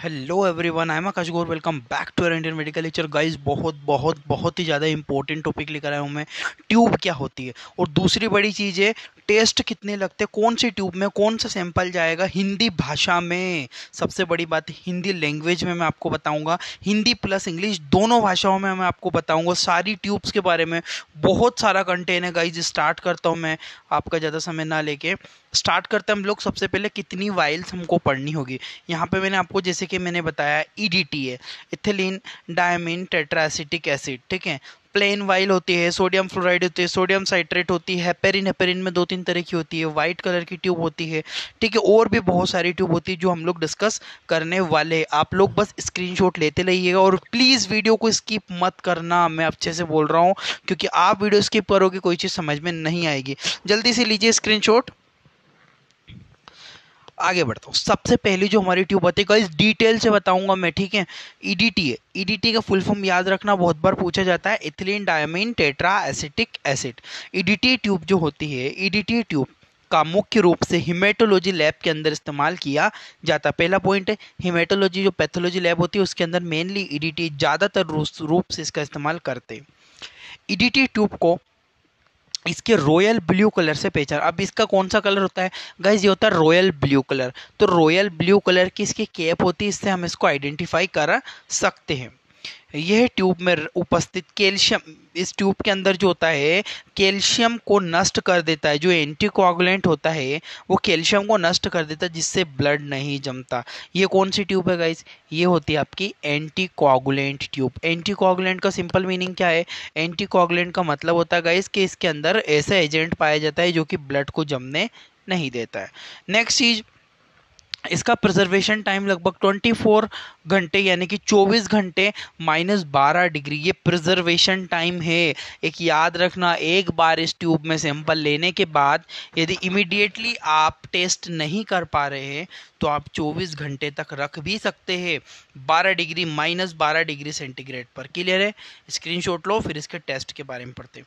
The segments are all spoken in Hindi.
Hello everyone, I am Akash Gaur. Welcome back to our Indian medical lecture. Guys बहुत ही ज़्यादा इंपॉर्टेंट टॉपिक लेकर आया हूँ मैं। ट्यूब क्या होती है और दूसरी बड़ी चीज़ है टेस्ट कितने लगते हैं, कौन सी ट्यूब में कौन सा सैंपल जाएगा, हिंदी भाषा में। सबसे बड़ी बात हिंदी लैंग्वेज में मैं आपको बताऊंगा, हिंदी प्लस इंग्लिश दोनों भाषाओं में मैं आपको बताऊंगा सारी ट्यूब्स के बारे में। बहुत सारा कंटेंट है गाइस। स्टार्ट करता हूँ मैं आपका ज़्यादा समय ना लेके। स्टार्ट करते हैं हम लोग। सबसे पहले कितनी वाइल्स हमको पढ़नी होगी। यहाँ पे मैंने आपको जैसे कि मैंने बताया ईडीटी है, इथिलीन डायमीन टेट्राएसिटिक एसिड, ठीक है। प्लेन वाइल होती है, सोडियम फ्लोराइड होती है, सोडियम साइट्रेट होती है, हेपेरिन, हेपेरिन में 2-3 तरह की होती है, वाइट कलर की ट्यूब होती है, ठीक है। और भी बहुत सारी ट्यूब होती है जो हम लोग डिस्कस करने वाले हैं। आप लोग बस स्क्रीनशॉट लेते रहिएगा और प्लीज़ वीडियो को स्किप मत करना, मैं अच्छे से बोल रहा हूँ, क्योंकि आप वीडियो स्किप करोगे कोई चीज़ समझ में नहीं आएगी। जल्दी से लीजिए स्क्रीनशॉट। आगे बढ़ता हूँ। सबसे पहली जो हमारी ट्यूब होती है गाइस, डिटेल से बताऊंगा मैं, ठीक है। ईडीटी है, ईडीटी का फुल फॉर्म याद रखना, बहुत बार पूछा जाता है, ethylene diamine tetra acetic acid. EDT tube जो होती है, ईडीटी ट्यूब का मुख्य रूप से हिमेटोलॉजी लैब के अंदर इस्तेमाल किया जाता है। पहला पॉइंट है, हिमेटोलॉजी जो पैथोलॉजी लैब होती है उसके अंदर मेनली ईडीटी ज़्यादातर रूप से इसका इस्तेमाल करते हैं। ईडीटी ट्यूब को इसके रॉयल ब्लू कलर से पहचान। अब इसका कौन सा कलर होता है गाइज? ये होता है रॉयल ब्लू कलर। तो रॉयल ब्लू कलर की इसकी कैप होती है, इससे हम इसको आइडेंटिफाई कर सकते हैं। यह ट्यूब में उपस्थित कैल्शियम, इस ट्यूब के अंदर जो होता है कैल्शियम को नष्ट कर देता है। जो एंटीकोआगुलेंट होता है वो कैल्शियम को नष्ट कर देता है, जिससे ब्लड नहीं जमता। ये कौन सी ट्यूब है गाइस? ये होती है आपकी एंटीकोआगुलेंट ट्यूब। एंटीकोआगुलेंट का सिंपल मीनिंग क्या है? एंटीकोआगुलेंट का मतलब होता है गाइस कि इसके अंदर ऐसा एजेंट पाया जाता है जो कि ब्लड को जमने नहीं देता है। नेक्स्ट चीज, इसका प्रिजर्वेशन टाइम लगभग 24 घंटे यानी कि 24 घंटे -12 डिग्री, ये प्रिजर्वेशन टाइम है। एक याद रखना, एक बार इस ट्यूब में सैंपल लेने के बाद यदि इमीडिएटली आप टेस्ट नहीं कर पा रहे हैं तो आप 24 घंटे तक रख भी सकते हैं 12 डिग्री, -12 डिग्री सेंटीग्रेड पर। क्लियर है? स्क्रीनशॉट लो, फिर इसके टेस्ट के बारे में पढ़ते हैं।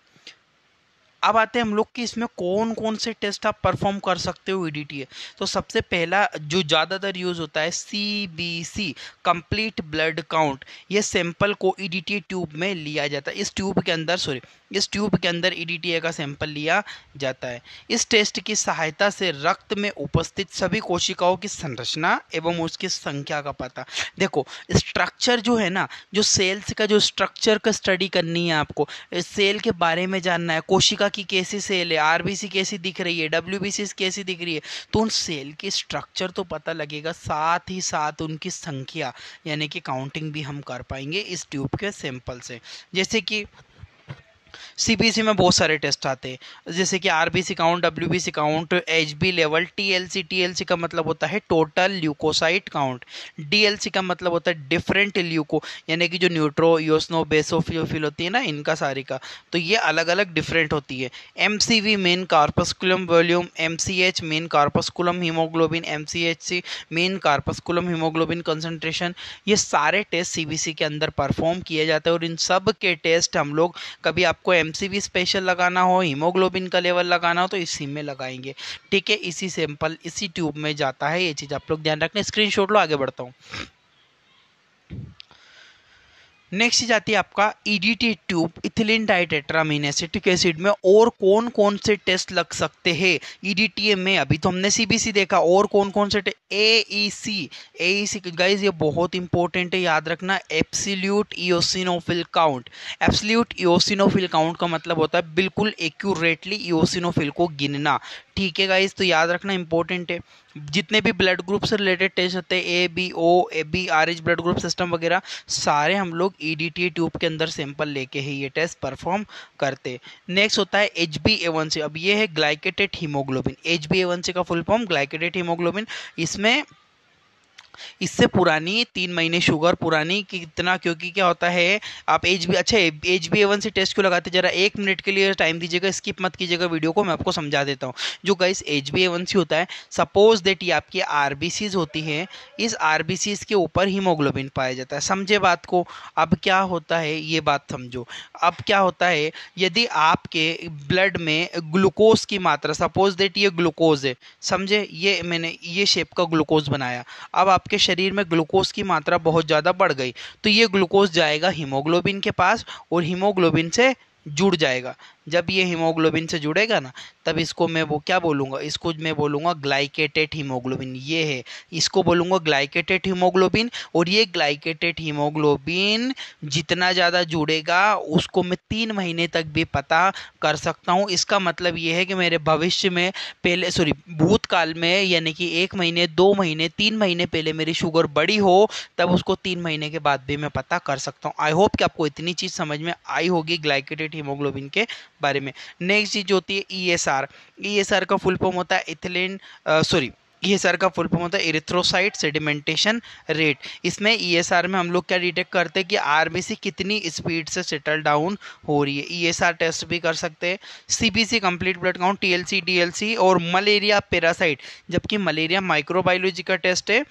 अब आते हैं हम लोग कि इसमें कौन कौन से टेस्ट आप परफॉर्म कर सकते हो ईडीटी है। तो सबसे पहला जो ज़्यादातर यूज़ होता है सीबीसी, कंप्लीट ब्लड काउंट। ये सैंपल को ईडीटी ट्यूब में लिया जाता है। इस ट्यूब के अंदर ईडीटी का सैंपल लिया जाता है। इस टेस्ट की सहायता से रक्त में उपस्थित सभी कोशिकाओं की संरचना एवं उसकी संख्या का पता। देखो स्ट्रक्चर जो है ना, जो सेल्स का जो स्ट्रक्चर का स्टडी करनी है आपको, सेल के बारे में जानना है, कोशिका की कैसी सेल है, आरबीसी कैसी दिख रही है, डब्ल्यूबीसी कैसी दिख रही है, तो उन सेल की स्ट्रक्चर तो पता लगेगा, साथ ही साथ उनकी संख्या यानी कि काउंटिंग भी हम कर पाएंगे इस ट्यूब के सैंपल से। जैसे कि सीबीसी में बहुत सारे टेस्ट आते हैं, जैसे कि RBC count, WBC count, HB level, TLC, TLC का मतलब होता है टोटल ल्यूकोसाइट काउंट, डीएलसी का मतलब होता है डिफरेंट ल्यूको यानी कि जो न्यूट्रो योस्नो बेसोफिल होती है ना, इनका सारी का, तो ये अलग अलग डिफरेंट होती है। MCV mean corpuscular volume, MCH mean corpuscular haemoglobin, MCHC mean corpuscular haemoglobin concentration, ये सारे टेस्ट सीबीसी के अंदर परफॉर्म किए जाते हैं। और इन सब के टेस्ट हम लोग, कभी आपको एमसीवी स्पेशल लगाना हो, हीमोग्लोबिन का लेवल लगाना हो, तो इसी में लगाएंगे, ठीक है। इसी सैंपल इसी ट्यूब में जाता है, ये चीज़ आप लोग ध्यान रखना। स्क्रीनशॉट लो, आगे बढ़ता हूँ। नेक्स्ट चीज आती है आपका EDT tube, ethylene ditetramine acetic acid में और कौन कौन से टेस्ट लग सकते हैं ईडीटी में। अभी तो हमने सीबीसी देखा, और कौन कौन से एईसी, एईसी गाइस ये बहुत इंपॉर्टेंट है, याद रखना। Absolute eosinophil count. Absolute eosinophil count का मतलब होता है बिल्कुल एक्यूरेटली इओसिनोफिल को गिनना, ठीक है गाइस, तो याद रखना, इंपॉर्टेंट है। जितने भी ब्लड ग्रुप से रिलेटेड टेस्ट होते हैं, A B O, A B R H blood group system वगैरह, सारे हम लोग ईडीटी ट्यूब के अंदर सैंपल लेके ही ये टेस्ट परफॉर्म करते। नेक्स्ट होता है HbA1c। अब ये है ग्लाइकेटेड हीमोग्लोबिन। HbA1c का फुल फॉर्म ग्लाइकेटेड हीमोग्लोबिन। इसमें इससे पुरानी 3 महीने शुगर पुरानी कितना, क्योंकि क्या होता है आप HbA1c टेस्ट क्यों लगाते, जरा 1 मिनट के लिए टाइम दीजिएगा, स्किप मत कीजिएगा वीडियो को, मैं आपको समझा देता हूँ। जो गाइस HbA1c होता है, सपोज दैट ये आपकी आरबीसीज होती है, इस आरबीसीज के ऊपर हीमोग्लोबिन पाया जाता है। समझे बात को? अब क्या होता है ये बात समझो। अब क्या होता है, यदि आपके ब्लड में ग्लूकोज की मात्रा, सपोज दैट ये ग्लूकोज है, समझे, ये मैंने ये शेप का ग्लूकोज बनाया। अब आप आपके शरीर में ग्लूकोज की मात्रा बहुत ज़्यादा बढ़ गई, तो ये ग्लूकोज जाएगा हीमोग्लोबिन के पास और हीमोग्लोबिन से जुड़ जाएगा। जब ये हीमोग्लोबिन से जुड़ेगा ना, तब इसको मैं वो क्या बोलूँगा, इसको मैं बोलूँगा ग्लाइकेटेड हीमोग्लोबिन। ये है, इसको बोलूँगा ग्लाइकेटेड हीमोग्लोबिन। और ये ग्लाइकेटेड हीमोग्लोबिन जितना ज़्यादा जुड़ेगा उसको मैं 3 महीने तक भी पता कर सकता हूँ। इसका मतलब ये है कि मेरे भविष्य में पहले भूतकाल में, यानी कि 1 महीने 2 महीने 3 महीने पहले मेरी शुगर बड़ी हो, तब उसको 3 महीने के बाद भी मैं पता कर सकता हूँ। आई होप कि आपको इतनी चीज़ समझ में आई होगी ग्लाइकेटेड हीमोग्लोबिन के बारे में। नेक्स्ट चीज होती है ईएसआर। ईएसआर का फुल फॉर्म होता है ईएसआर का फुल फॉर्म होता है इरिथ्रोसाइट सेडिमेंटेशन रेट। इसमें ईएसआर में हम लोग क्या डिटेक्ट करते हैं कि आरबीसी कितनी स्पीड से सेटल डाउन हो रही है। ईएसआर टेस्ट भी कर सकते हैं। CBC complete blood count, TLC DLC और मलेरिया पैरासाइट, जबकि मलेरिया माइक्रोबायोलॉजी का टेस्ट है,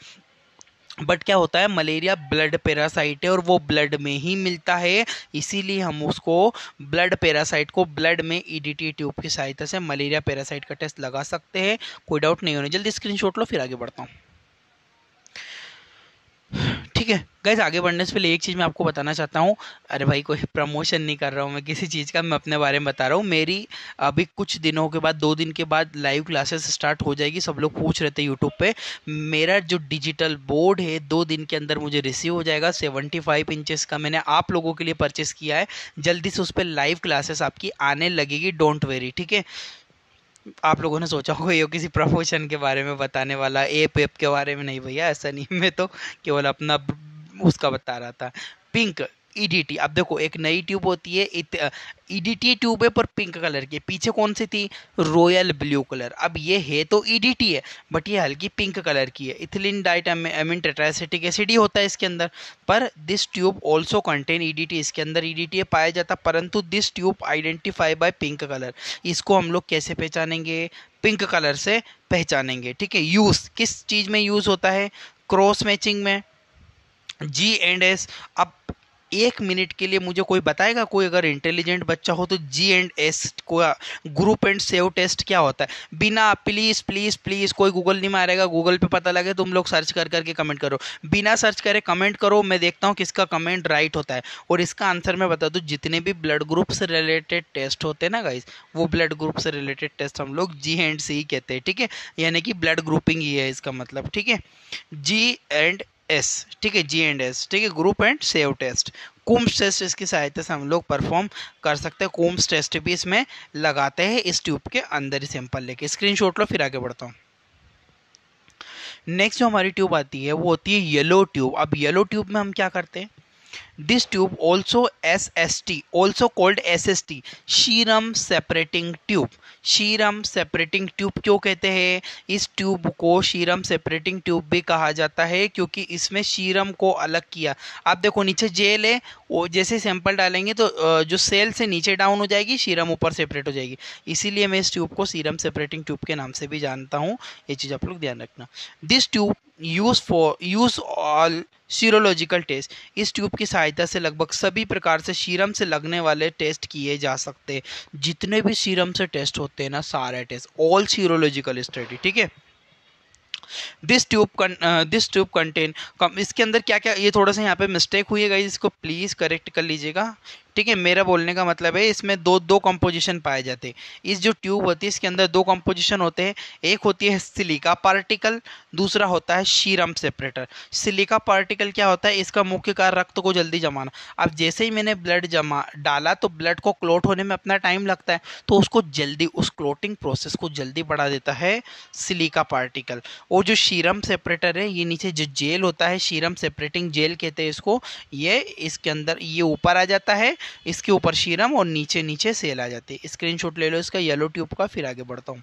बट क्या होता है मलेरिया ब्लड पैरासाइट है और वो ब्लड में ही मिलता है, इसीलिए हम उसको ब्लड पैरासाइट को ब्लड में ईडीटी ट्यूब की सहायता से मलेरिया पैरासाइट का टेस्ट लगा सकते हैं। कोई डाउट नहीं होने, जल्दी स्क्रीनशॉट लो फिर आगे बढ़ता हूँ। ठीक है गाइस, आगे बढ़ने से पहले एक चीज़ मैं आपको बताना चाहता हूँ। अरे भाई कोई प्रमोशन नहीं कर रहा हूँ मैं किसी चीज़ का, मैं अपने बारे में बता रहा हूँ। मेरी अभी कुछ दिनों के बाद 2 दिन के बाद लाइव क्लासेस स्टार्ट हो जाएगी। सब लोग पूछ रहे थे यूट्यूब पे। मेरा जो डिजिटल बोर्ड है 2 दिन के अंदर मुझे रिसीव हो जाएगा। 75 इंचेस का मैंने आप लोगों के लिए परचेस किया है। जल्दी से उस पर लाइव क्लासेस आपकी आने लगेगी, डोंट वेरी। ठीक है, आप लोगों ने सोचा होगा ये किसी प्रमोशन के बारे में बताने वाला, एप के बारे में। नहीं भैया, ऐसा नहीं, मैं तो केवल अपना उसका बता रहा था। पिंक ईडीटी, अब देखो एक नई ट्यूब होती है, ईडीटी ट्यूब है पर पिंक कलर की। पीछे कौन सी थी, रॉयल ब्लू कलर। अब ये है तो ईडीटी है, बट ये हल्की पिंक कलर की है। इथिलीन डाइट अमीन टेट्राएसिटिक एसिड ही होता है इसके अंदर। पर this tube also contain EDT, इसके अंदर ईडीटी पाया जाता, परंतु this tube identify bye pink colour. इसको हम लोग कैसे पहचानेंगे, पिंक कलर से पहचानेंगे। ठीक है, यूज किस चीज में यूज होता है, क्रॉस मैचिंग में, G&S। अब 1 मिनट के लिए मुझे कोई बताएगा, कोई अगर इंटेलिजेंट बच्चा हो, तो G&S को ग्रुप एंड सेव टेस्ट क्या होता है। बिना प्लीज प्लीज प्लीज कोई गूगल नहीं मारेगा, गूगल पे पता लगे तुम लोग सर्च कर करके कमेंट करो। बिना सर्च करे कमेंट करो, मैं देखता हूँ किसका कमेंट राइट होता है। और इसका आंसर मैं बता दूँ, जितने भी ब्लड ग्रुप से रिलेटेड टेस्ट होते हैं ना गाइस, वो ब्लड ग्रुप से रिलेटेड टेस्ट हम लोग G&C ही कहते हैं। ठीक है, यानी कि ब्लड ग्रुपिंग ही है इसका मतलब। ठीक है, G&S, ठीक है, G&S, ठीक है, group and save test. Coombs test इसकी सहायता से हम लोग परफॉर्म कर सकते हैं। कूम्स टेस्ट भी इसमें लगाते हैं, इस ट्यूब के अंदर ही सैंपल लेके। स्क्रीनशॉट लो फिर आगे बढ़ता हूँ। नेक्स्ट जो हमारी ट्यूब आती है वो होती है येलो ट्यूब। अब येलो ट्यूब में हम क्या करते हैं, this tube also SST, also called SST, serum separating tube. Serum separating tube क्यों कहते हैं, इस ट्यूब को सीरम सेपरेटिंग ट्यूब भी कहा जाता है क्योंकि इसमें सीरम को अलग किया। आप देखो नीचे जेल है, वो जैसे सैंपल डालेंगे तो जो सेल से नीचे डाउन हो जाएगी, सीरम ऊपर सेपरेट हो जाएगी। इसीलिए मैं इस ट्यूब को सीरम सेपरेटिंग ट्यूब के नाम से भी जानता हूँ। ये चीज़ आप लोग ध्यान रखना। This tube use all serological test, इस ट्यूब की सहायता से लगभग सभी प्रकार से सीरम से लगने वाले टेस्ट किए जा सकते हैं। जितने भी सीरम से टेस्ट होते हैं ना, सारे टेस्ट, ऑल सीरोलॉजिकल स्टडी। ठीक है, दिस ट्यूब कंटेन, इसके अंदर क्या क्या, ये थोड़ा सा यहाँ पे मिस्टेक हुई है गाइस, इसको प्लीज़ करेक्ट कर लीजिएगा। ठीक है, मेरा बोलने का मतलब है इसमें दो कंपोजिशन पाए जाते हैं। इस जो ट्यूब होती है इसके अंदर 2 कंपोजिशन होते हैं, एक होती है सिलिका पार्टिकल, दूसरा होता है सीरम सेपरेटर। सिलिका पार्टिकल क्या होता है, इसका मुख्य कार्य रक्त को जल्दी जमाना। अब जैसे ही मैंने ब्लड जमा डाला तो ब्लड को क्लोट होने में अपना टाइम लगता है, तो उसको जल्दी, उस क्लोटिंग प्रोसेस को जल्दी बढ़ा देता है सिलिका पार्टिकल। और जो सीरम सेपरेटर है, ये नीचे जो जेल होता है, सीरम सेपरेटिंग जेल कहते हैं इसको, ये इसके अंदर ये ऊपर आ जाता है, इसके ऊपर सीरम और नीचे नीचे सेल आ जाती है। स्क्रीनशॉट ले लो इसका येलो ट्यूब का, फिर आगे बढ़ता हूँ।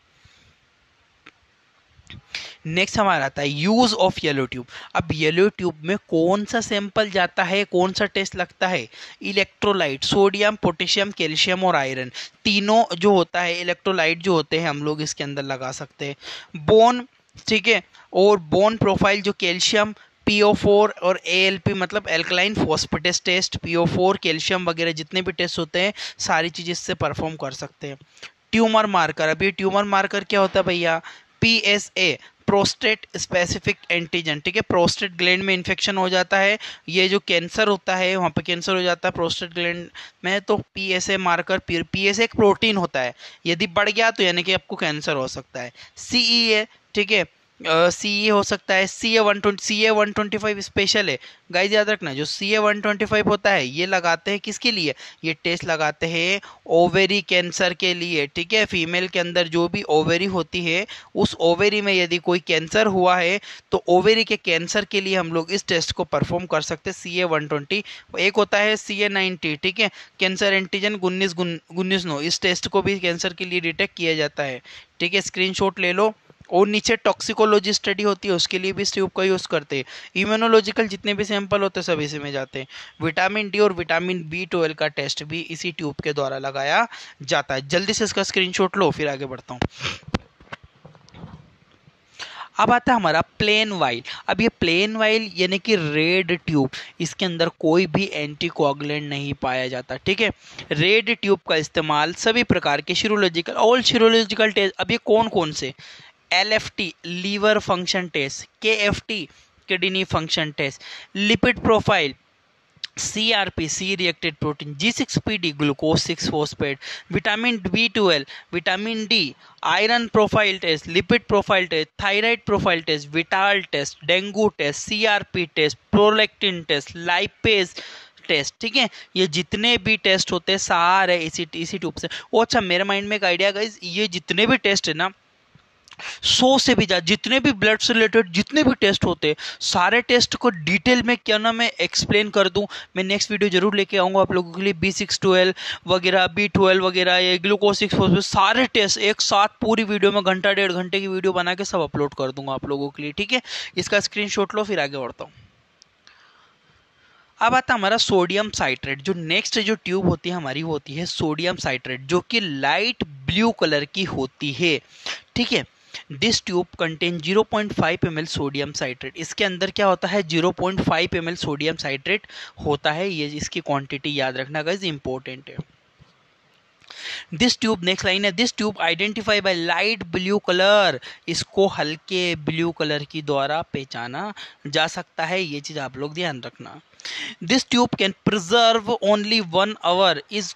नेक्स्ट हमारा आता है यूज ऑफ येलो ट्यूब। अब येलो ट्यूब में कौन सा सैंपल जाता है, कौन सा टेस्ट लगता है, इलेक्ट्रोलाइट, सोडियम, पोटेशियम, कैल्शियम और आयरन, तीनों जो होता है, इलेक्ट्रोलाइट जो होते हैं हम लोग इसके अंदर लगा सकते हैं। बोन, ठीक है, और बोन प्रोफाइल जो कैल्शियम, PO4 और ALP मतलब alkaline phosphatase test, PO4 calcium वगैरह जितने भी टेस्ट होते हैं, सारी चीज़ इससे परफॉर्म कर सकते हैं। ट्यूमर मार्कर, अब ये ट्यूमर मार्कर क्या होता है भैया, PSA प्रोस्टेट स्पेसिफिक एंटीजन, ठीक है। प्रोस्टेट ग्लैंड में इन्फेक्शन हो जाता है, ये जो कैंसर होता है वहाँ पे कैंसर हो जाता है प्रोस्टेट ग्लैंड में, तो पीएसए मार्कर, पीएसए एक प्रोटीन होता है, यदि बढ़ गया तो यानी कि आपको कैंसर हो सकता है। सीईए, ठीक है, सी हो सकता है। CA-125 स्पेशल है गाइज, याद रखना। जो CA-125 होता है ये लगाते हैं किसके लिए, ये टेस्ट लगाते हैं ओवेरी कैंसर के लिए, ठीक है। फीमेल के अंदर जो भी ओवेरी होती है, उस ओवेरी में यदि कोई कैंसर हुआ है तो ओवेरी के कैंसर के लिए हम लोग इस टेस्ट को परफॉर्म कर सकते हैं, CA-120। एक होता है CA-90, ठीक है, कैंसर एंटीजन 19 इस टेस्ट को भी कैंसर के लिए डिटेक्ट किया जाता है, ठीक है। स्क्रीनशॉट ले लो। और नीचे टॉक्सिकोलॉजी स्टडी होती है, उसके लिए भी इस ट्यूब का यूज़ करते हैं। इम्यूनोलॉजिकल जितने भी सैंपल होते हैं सब इसी में जाते हैं। विटामिन डी और विटामिन B12 का टेस्ट भी इसी ट्यूब के द्वारा लगाया जाता है। जल्दी से इसका स्क्रीनशॉट लो, फिर आगे बढ़ता हूँ। अब आता है हमारा प्लेन वाइल। अब ये प्लेन वाइल यानी कि रेड ट्यूब, इसके अंदर कोई भी एंटीकोगुलेंट नहीं पाया जाता, ठीक है। रेड ट्यूब का इस्तेमाल सभी प्रकार के सीरोलॉजिकल, ऑल सीरोलॉजिकल टेस्ट। अब ये कौन कौन से, LFT liver function test, KFT kidney function test, lipid profile, CRP C reacted protein, G6PD glucose 6 phosphate, vitamin B12, vitamin D, iron profile test, lipid profile test, thyroid profile test, vital test, dengue test, CRP test, prolactin test, lipase test, ठीक है। ये जितने भी टेस्ट होते हैं सारे इसी ट्यूब से। वो अच्छा, मेरे माइंड में एक आइडिया गाइस, ये जितने भी टेस्ट है ना, 100 से भी ज़्यादा, जितने भी ब्लड से रिलेटेड जितने भी टेस्ट होते हैं, सारे टेस्ट को डिटेल में क्या ना मैं एक्सप्लेन कर दूं। मैं नेक्स्ट वीडियो जरूर लेके आऊँगा आप लोगों के लिए। B612 वगैरह, B12 वगैरह, ये ग्लूकोज 6 फॉस्फेट, सारे टेस्ट एक साथ पूरी वीडियो में घंटा 1.5 घंटे की वीडियो बना के सब अपलोड कर दूंगा आप लोगों के लिए, ठीक है। इसका स्क्रीनशॉट लो, फिर आगे बढ़ता हूँ। अब आता हमारा सोडियम साइट्रेट। जो नेक्स्ट जो ट्यूब होती है हमारी, वो होती है सोडियम साइट्रेट, जो कि लाइट ब्लू कलर की होती है, ठीक है। This tube contain 0.5 ml sodium citrate. इसके अंदर क्या होता है, 0.5 ml सोडियम साइट्रेट होता है। ये इसकी क्वांटिटी याद रखना गाइस, इंपॉर्टेंट है। दिस ट्यूब, नेक्स्ट लाइन है, this tube identify by light blue colour. इसको हल्के ब्लू कलर की द्वारा पहचाना जा सकता है, ये चीज आप लोग ध्यान रखना। This tube can preserve only 1 hour. इस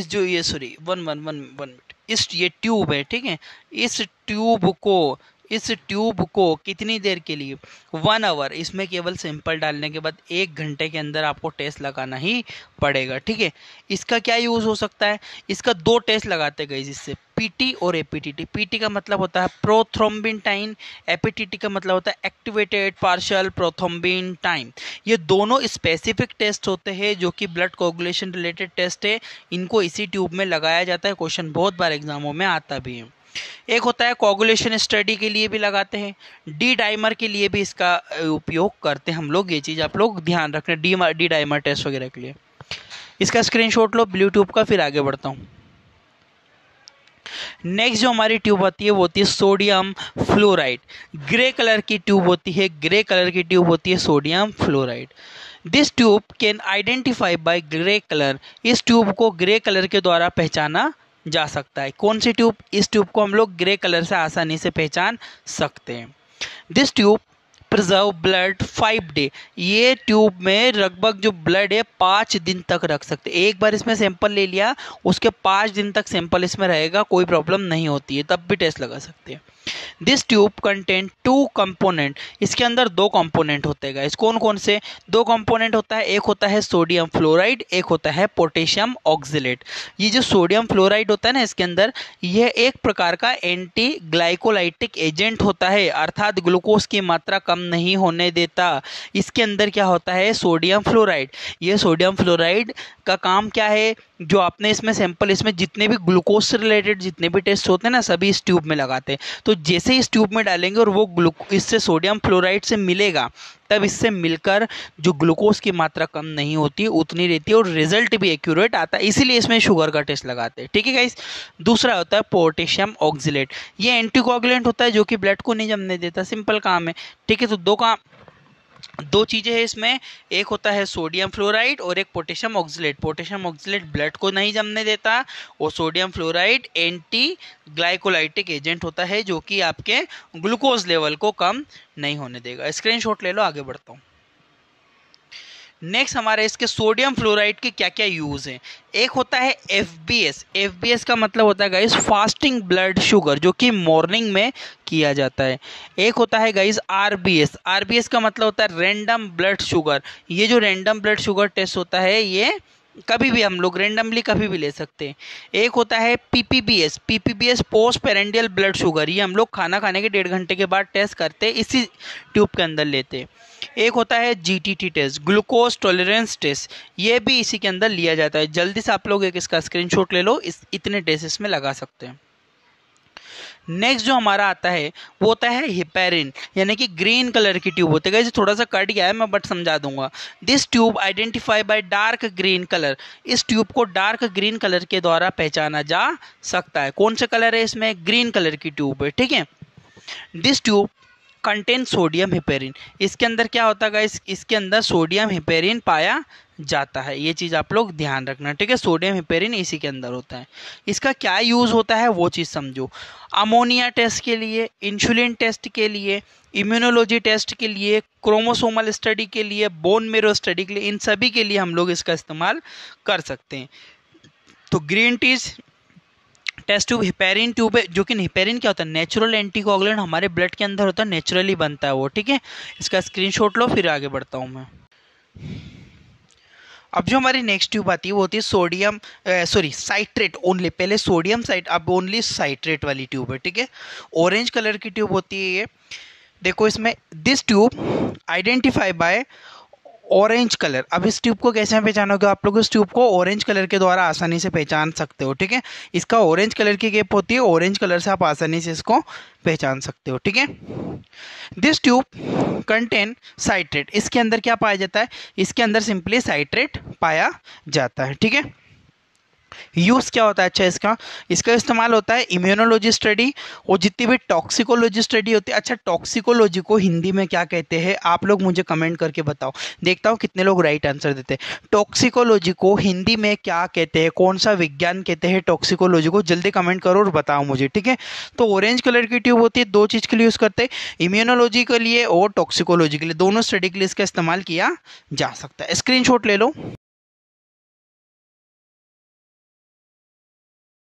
जो ये सॉरी वन मिनट, इस ये ट्यूब है, ठीक है, इस ट्यूब को कितनी देर के लिए, 1 आवर। इसमें केवल सैंपल डालने के बाद 1 घंटे के अंदर आपको टेस्ट लगाना ही पड़ेगा, ठीक है। इसका क्या यूज़ हो सकता है, इसका 2 टेस्ट लगाते गए इससे, PT और APTT। PT का मतलब होता है प्रोथ्रोम्बिन टाइम, APTT का मतलब होता है एक्टिवेटेड पार्शियल प्रोथ्रोम्बिन टाइम। ये दोनों स्पेसिफिक टेस्ट होते हैं जो कि ब्लड कोगुलेशन रिलेटेड टेस्ट है। इनको इसी ट्यूब में लगाया जाता है, क्वेश्चन बहुत बार एग्जामों में आता भी है। एक होता है कोगुलेशन स्टडी के लिए भी लगाते हैं, डी डाइमर के लिए भी इसका उपयोग करते हैं हम लोग। ये चीज़ आप लोग ध्यान रखना, डी डाइमर टेस्ट वगैरह के लिए। इसका स्क्रीनशॉट लो ब्लू ट्यूब का, फिर आगे बढ़ता हूँ। नेक्स्ट जो हमारी ट्यूब होती है वो होती है सोडियम फ्लोराइड। ग्रे कलर की ट्यूब होती है, ग्रे कलर की ट्यूब होती है sodium fluoride. This tube can identify bye grey colour. इस ट्यूब को ग्रे कलर के द्वारा पहचाना जा सकता है। कौन सी ट्यूब, इस ट्यूब को हम लोग ग्रे कलर से आसानी से पहचान सकते हैं। This tube preserve blood 5 day. ये ट्यूब में लगभग जो ब्लड है 5 दिन तक रख सकते हैं। एक बार इसमें सैंपल ले लिया, उसके 5 दिन तक सैंपल इसमें रहेगा, कोई प्रॉब्लम नहीं होती है, तब भी टेस्ट लगा सकते हैं। This tube contain 2 component. इसके अंदर 2 कंपोनेंट होते हैं गाइस। कौन कौन से 2 कंपोनेंट होता है, एक होता है सोडियम फ्लोराइड, एक होता है पोटेशियम ऑक्जेलेट। ये जो सोडियम फ्लोराइड होता है ना, इसके अंदर यह एक प्रकार का एंटी ग्लाइकोलाइटिक एजेंट होता है, अर्थात ग्लूकोज की मात्रा कम नहीं होने देता। इसके अंदर क्या होता है, सोडियम फ्लोराइड। ये सोडियम फ्लोराइड का काम क्या है, जो आपने इसमें सैंपल, इसमें जितने भी ग्लूकोज से रिलेटेड जितने भी टेस्ट होते हैं ना, सभी इस ट्यूब में लगाते हैं। तो जैसे इस ट्यूब में डालेंगे और वो इससे सोडियम फ्लोराइड से मिलेगा, तब इससे मिलकर जो ग्लूकोज की मात्रा कम नहीं होती उतनी रहती है और रिजल्ट भी एक्यूरेट आता है, इसीलिए इसमें शुगर का टेस्ट लगाते हैं, ठीक है गाइस। दूसरा होता है पोटेशियम ऑक्जेलेट। ये एंटीकोगुलेंट होता है जो कि ब्लड को नहीं जमने देता, सिंपल काम है, ठीक है। तो 2 काम दो चीज़ें हैं इसमें, एक होता है सोडियम फ्लोराइड और एक potassium oxalate. Potassium oxalate blood को नहीं जमने देता और sodium fluoride anti glycolytic agent होता है जो कि आपके ग्लूकोज लेवल को कम नहीं होने देगा। स्क्रीनशॉट ले लो, आगे बढ़ता हूँ। नेक्स्ट हमारे इसके सोडियम फ्लोराइड के क्या क्या यूज़ हैं। एक होता है एफबीएस। एफबीएस का मतलब होता है गाइस फास्टिंग ब्लड शुगर, जो कि मॉर्निंग में किया जाता है। एक होता है गाइस आरबीएस। आरबीएस का मतलब होता है रैंडम ब्लड शुगर। ये जो रैंडम ब्लड शुगर टेस्ट होता है ये कभी भी हम लोग रेंडमली कभी भी ले सकते हैं। एक होता है PPBS. PPBS post prandial blood sugar, ये हम लोग खाना खाने के 1.5 घंटे के बाद टेस्ट करते हैं, इसी ट्यूब के अंदर लेते हैं। एक होता है GTT test, glucose tolerance test, ये भी इसी के अंदर लिया जाता है। जल्दी से आप लोग एक इसका स्क्रीनशॉट ले लो, इतने टेस्ट इसमें लगा सकते हैं। नेक्स्ट जो हमारा आता है वो होता है हिपेरिन, यानी कि ग्रीन कलर की ट्यूब होती है। थोड़ा सा कट गया है मैं बट समझा दूंगा। This tube identify bye dark green colour. इस ट्यूब को डार्क ग्रीन कलर के द्वारा पहचाना जा सकता है। कौन सा कलर है इसमें? ग्रीन कलर की ट्यूब है, ठीक है। This tube contain sodium heparin. इसके अंदर क्या होता है गाइस? इसके अंदर सोडियम हिपेरिन पाया जाता है। ये चीज़ आप लोग ध्यान रखना, ठीक है। सोडियम हिपेरिन इसी के अंदर होता है। इसका क्या यूज़ होता है वो चीज़ समझो। अमोनिया टेस्ट के लिए, इंसुलिन टेस्ट के लिए, इम्यूनोलॉजी टेस्ट के लिए, क्रोमोसोमल स्टडी के लिए, बोन मेरो स्टडी के लिए, इन सभी के लिए हम लोग इसका इस्तेमाल कर सकते हैं। तो green tees test tube heparin tube है, जो कि हिपेरिन क्या होता है? नेचुरल एंटीकोगुलेंट, हमारे ब्लड के अंदर होता है, नेचुरली बनता है वो, ठीक है। इसका स्क्रीनशॉट लो, फिर आगे बढ़ता हूँ मैं। अब जो हमारी नेक्स्ट ट्यूब आती है वो होती है सोडियम साइट्रेट ओनली। पहले सोडियम साइट, अब ओनली साइट्रेट वाली ट्यूब है, ठीक है। ऑरेंज कलर की ट्यूब होती है ये। देखो इसमें this tube identify bye orange colour. अब इस ट्यूब को कैसे पहचानोगे? आप लोग इस ट्यूब को ऑरेंज कलर के द्वारा आसानी से पहचान सकते हो, ठीक है। इसका ऑरेंज कलर की कैप होती है, ऑरेंज कलर से आप आसानी से इसको पहचान सकते हो, ठीक है। This tube contain citrate. इसके अंदर क्या पाया जाता है? इसके अंदर सिंपली साइट्रेट पाया जाता है, ठीक है। यूज़ क्या होता है? अच्छा, इसका इस्तेमाल होता है इम्यूनोलॉजी स्टडी और जितनी भी टॉक्सिकोलॉजी स्टडी होती है। अच्छा, टॉक्सिकोलॉजी को हिंदी में क्या कहते हैं आप लोग मुझे कमेंट करके बताओ, देखता हूँ कितने लोग राइट आंसर देते हैं। टॉक्सिकोलॉजी को हिंदी में क्या कहते हैं? कौन सा विज्ञान कहते हैं टॉक्सिकोलॉजी को? जल्दी कमेंट करो और बताओ मुझे, ठीक है। तो ऑरेंज कलर की ट्यूब होती है, दो चीज़ के लिए यूज़ करते हैं, इम्यूनोलॉजी के लिए और टॉक्सिकोलॉजी के लिए। दोनों स्टडी के लिए इसका इस्तेमाल किया जा सकता है। स्क्रीनशॉट ले लो।